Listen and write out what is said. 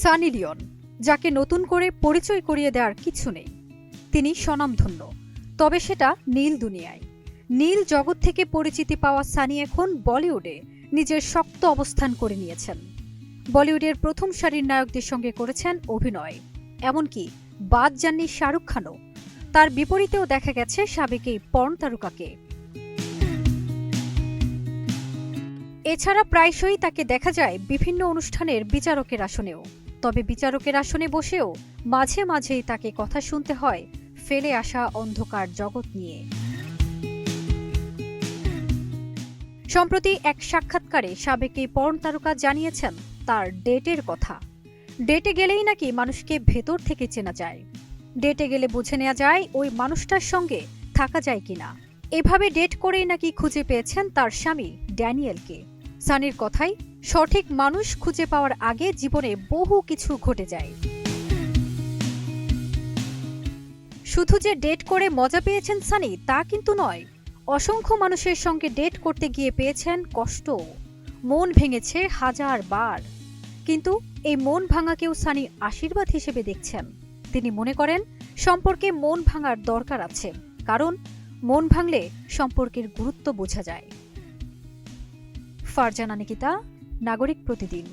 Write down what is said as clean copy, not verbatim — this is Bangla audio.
সানি লিওন, যাকে নতুন করে পরিচয় করিয়ে দেওয়ার কিছু নেই। তিনি স্বনামধন্য, তবে সেটা নীল দুনিয়ায়। নীল জগৎ থেকে পরিচিতি পাওয়া সানি এখন বলিউডে নিজের শক্ত অবস্থান করে নিয়েছেন। বলিউডের প্রথম সারির নায়কদের সঙ্গে করেছেন অভিনয়, এমনকি বাদ যাননি শাহরুখ খানও। তার বিপরীতেও দেখা গেছে সাবেক এই পর্ন তারকাকে। এছাড়া প্রায়শই তাকে দেখা যায় বিভিন্ন অনুষ্ঠানের বিচারকের আসনেও। তবে বিচারকের আসনে বসেও মাঝে মাঝেই তাকে কথা শুনতে হয় ফেলে আসা অন্ধকার জগৎ নিয়ে। সম্প্রতি এক সাক্ষাৎকারে সাবেক এই পর্ন তারকা জানিয়েছেন তার ডেটের কথা। ডেটে গেলেই নাকি মানুষকে ভেতর থেকে চেনা যায়। ডেটে গেলে বুঝে নেওয়া যায় ওই মানুষটার সঙ্গে থাকা যায় কিনা। এভাবে ডেট করেই নাকি খুঁজে পেয়েছেন তার স্বামী ড্যানিয়েলকে। সানির কথাই, সঠিক মানুষ খুঁজে পাওয়ার আগে জীবনে বহু কিছু ঘটে যায়। শুধু যে ডেট করে মজা পেয়েছেন সানি তা কিন্তু নয়, অসংখ্য মানুষের সঙ্গে ডেট করতে গিয়ে পেয়েছেন কষ্ট, মন ভেঙেছে হাজার বার। কিন্তু এই মন ভাঙাকেও সানি আশীর্বাদ হিসেবে দেখছেন। তিনি মনে করেন সম্পর্কে মন ভাঙার দরকার আছে, কারণ মন ভাঙলে সম্পর্কের গুরুত্ব বোঝা যায়। ফারজানা নিকিতা, নাগরিক প্রতিদিন।